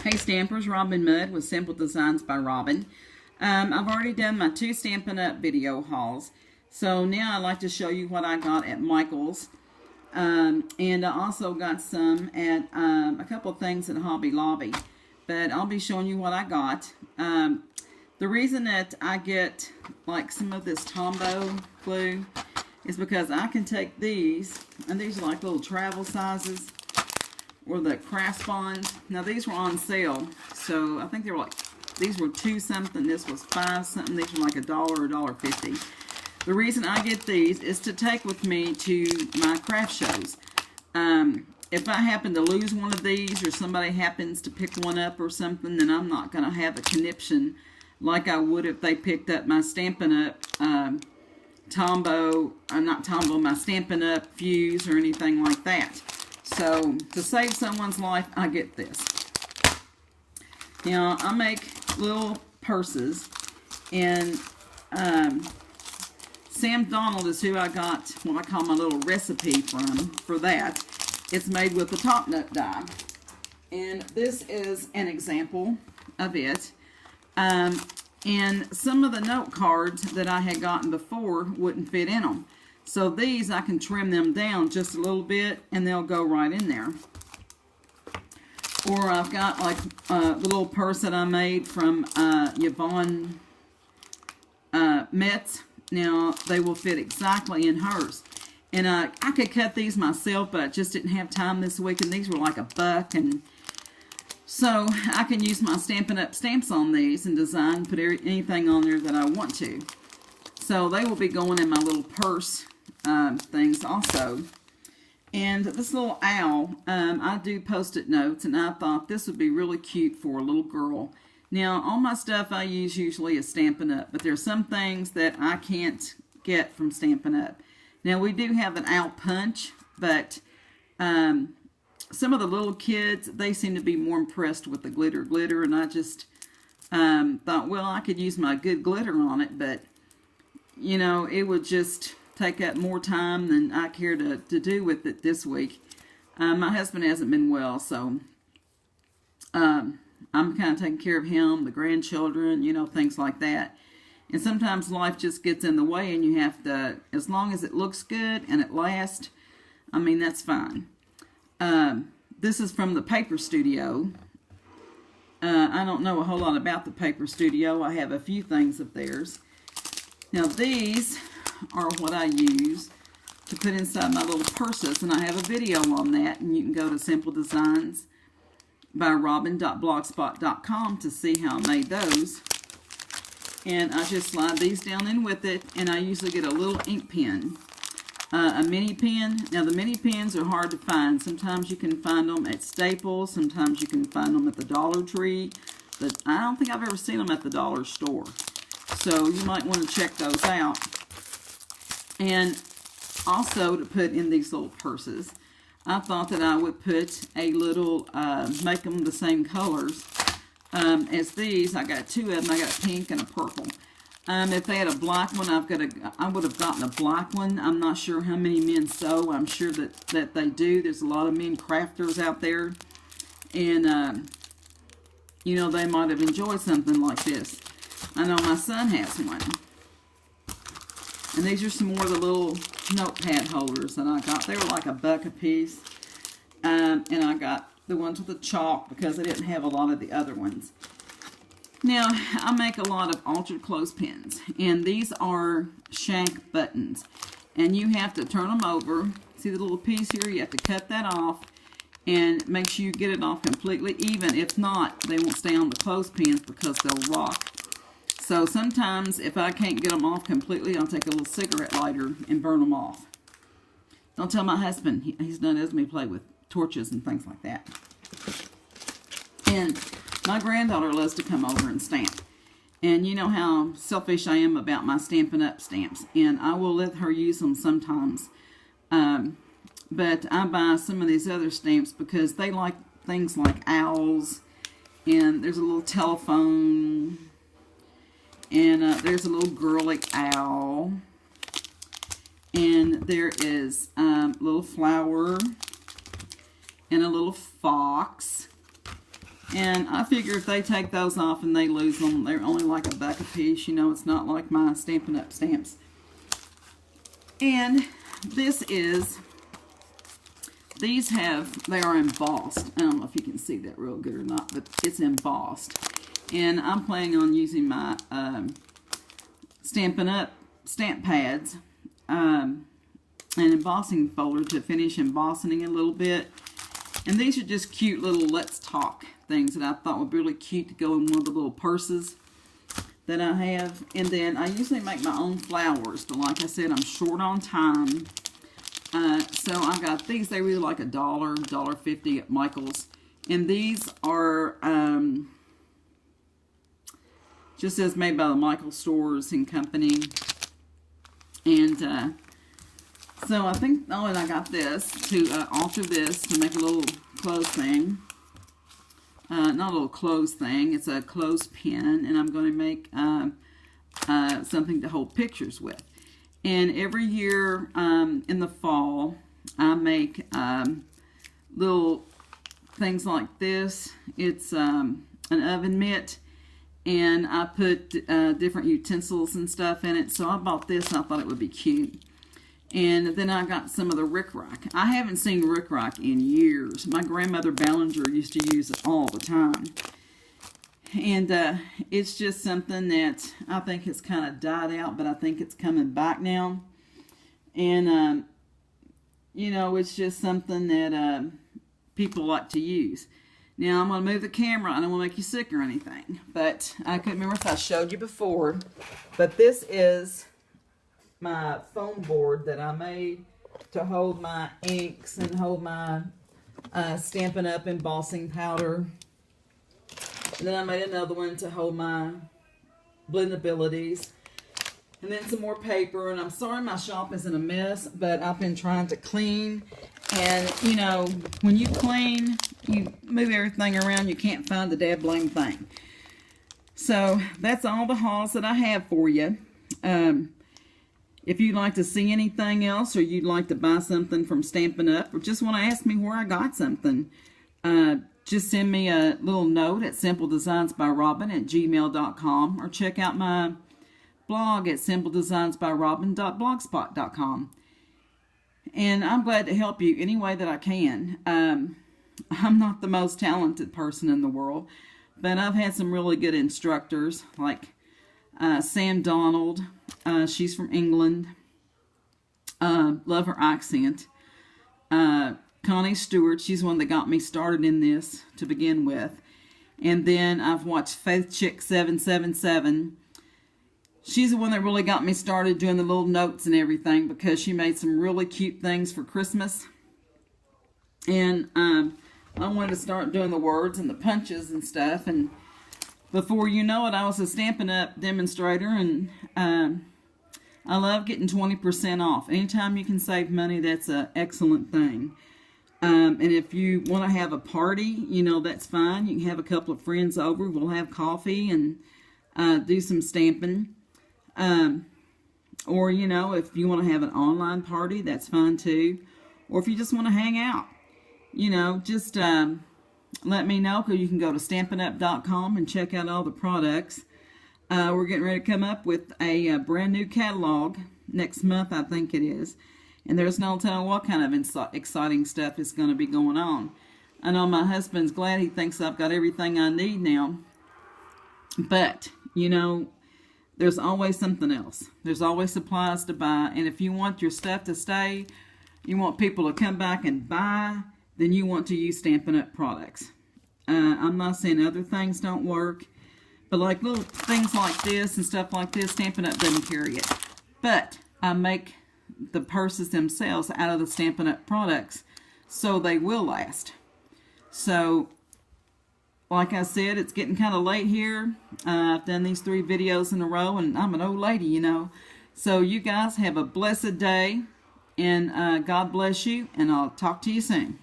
Hey Stampers, Robin Mudd with Simple Designs by Robin. I've already done my 2 Stampin' Up! Video hauls. So now I'd like to show you what I got at Michael's. And I also got some at a couple of things at Hobby Lobby. But I'll be showing you what I got. The reason that I get like some of this Tombow glue is because I can take these, and these are like little travel sizes, or the craft bonds. Now these were on sale, so I think they were like, these were $2 something, this was $5 something, these were like $1 or $1.50. The reason I get these is to take with me to my craft shows. If I happen to lose one of these, or somebody happens to pick one up or something, then I'm not going to have a conniption like I would if they picked up my Stampin' Up! Tombow, not Tombow, my Stampin' Up! Fuse or anything like that. So, to save someone's life, I get this. Now, I make little purses, and Sam Donald is who I got what I call my little recipe from for that. It's made with the Top Nut die. And this is an example of it. And some of the note cards that I had gotten before wouldn't fit in them. So these, I can trim them down just a little bit and they'll go right in there. Or I've got like the little purse that I made from Yvonne Metz. Now, they will fit exactly in hers. And I could cut these myself, but I just didn't have time this week. And these were like $1. And so I can use my Stampin' Up! Stamps on these and design, put anything on there that I want to. So they will be going in my little purse things also. And this little owl, I do Post-it notes, and I thought this would be really cute for a little girl. Now, all my stuff I use usually is Stampin' Up!, but there's some things that I can't get from Stampin' Up! Now, we do have an owl punch, but some of the little kids, they seem to be more impressed with the glitter, and I just thought, well, I could use my good glitter on it, but, you know, it would just take up more time than I care to do with it this week. My husband hasn't been well, so I'm kind of taking care of him, the grandchildren, you know, things like that. And sometimes life just gets in the way, and you have to, as long as it looks good and it lasts, I mean, that's fine. This is from the Paper Studio. I don't know a whole lot about the Paper Studio. I have a few things of theirs. Now, these are what I use to put inside my little purses, and I have a video on that, and you can go to Simple Designs by Robin.blogspot.com to see how I made those. And I just slide these down in with it, and I usually get a little ink pen, a mini pen. Now, the mini pens are hard to find. Sometimes you can find them at Staples, sometimes you can find them at the Dollar Tree, but I don't think I've ever seen them at the dollar store. So you might want to check those out. And also to put in these little purses, I thought that I would put a little, make them the same colors as these. I got 2 of them. I got a pink and a purple. If they had a black one, I would have gotten a black one. I'm not sure how many men sew. I'm sure that they do. There's a lot of men crafters out there. And, you know, they might have enjoyed something like this. I know my son has one. And these are some more of the little notepad holders that I got. They were like $1 a piece. And I got the ones with the chalk because I didn't have a lot of the other ones. Now, I make a lot of altered clothespins. And these are shank buttons. And you have to turn them over. See the little piece here? You have to cut that off. And make sure you get it off completely even. If not, they won't stay on the clothespins because they'll rock. So sometimes, if I can't get them off completely, I'll take a little cigarette lighter and burn them off. Don't tell my husband. He's done as me play with torches and things like that. And my granddaughter loves to come over and stamp. And you know how selfish I am about my Stampin' Up! Stamps. And I will let her use them sometimes. But I buy some of these other stamps because they like things like owls. And there's a little telephone. And there's a little girly owl. And there is a little flower. And a little fox. And I figure if they take those off and they lose them, they're only like $1 a piece. You know, it's not like my Stampin' Up! Stamps. And this is, they are embossed. I don't know if you can see that real good or not, but it's embossed. And I'm planning on using my Stampin' Up! Stamp pads and embossing folder to finish embossing a little bit. And these are just cute little Let's Talk things that I thought would be really cute to go in one of the little purses that I have. And then I usually make my own flowers, but like I said, I'm short on time. So I got these. They really like $1, $1.50 at Michael's. And these are just as made by the Michael Stores and Company. And so I think, oh, and I got this to alter this to make a little clothes thing. Not a little clothes thing, it's a clothes pin, and I'm going to make something to hold pictures with. And every year in the fall, I make little things like this. It's an oven mitt, and I put different utensils and stuff in it. So I bought this, and I thought it would be cute. And then I got some of the rickrack. I haven't seen rickrack in years. My grandmother Ballinger used to use it all the time. And it's just something that I think has kind of died out, but I think it's coming back now. And, you know, it's just something that people like to use. Now, I'm going to move the camera. I don't want to make you sick or anything. But I couldn't remember if I showed you before. But this is my foam board that I made to hold my inks and hold my Stampin' Up! Embossing powder. And then I made another one to hold my blendabilities. And then some more paper. And I'm sorry my shop is in a mess, but I've been trying to clean. And, you know, when you clean, you move everything around, you can't find the dad blame thing. So that's all the hauls that I have for you. If you'd like to see anything else, or you'd like to buy something from Stampin' Up!, or just want to ask me where I got something, just send me a little note at simpledesignsbyrobin@gmail.com, or check out my blog at simpledesignsbyrobin.blogspot.com. And I'm glad to help you any way that I can. I'm not the most talented person in the world, but I've had some really good instructors, like Sam Donald. She's from England. Love her accent. Connie Stewart, she's one that got me started in this to begin with. And then I've watched Faith Chick 777. She's the one that really got me started doing the little notes and everything, because she made some really cute things for Christmas. And I wanted to start doing the words and the punches and stuff. And before you know it, I was a Stampin' Up! Demonstrator, and I love getting 20% off. Anytime you can save money, that's an excellent thing. And if you want to have a party, you know, that's fine. You can have a couple of friends over. We'll have coffee and do some stamping. Or, you know, if you want to have an online party, that's fine too. Or if you just want to hang out, you know, just let me know, because you can go to stampinup.com and check out all the products. We're getting ready to come up with a brand new catalog next month, I think it is. And there's no telling what kind of exciting stuff is going to be going on. I know my husband's glad. He thinks I've got everything I need now. But, you know, there's always something else. There's always supplies to buy. And if you want your stuff to stay, you want people to come back and buy, then you want to use Stampin' Up! Products. I'm not saying other things don't work. But like little things like this and stuff like this, Stampin' Up! Doesn't carry it. But I make the purses themselves out of the Stampin' Up! Products, so they will last. So, like I said, it's getting kind of late here. I've done these 3 videos in a row, and I'm an old lady, you know. So you guys have a blessed day, and God bless you, and I'll talk to you soon.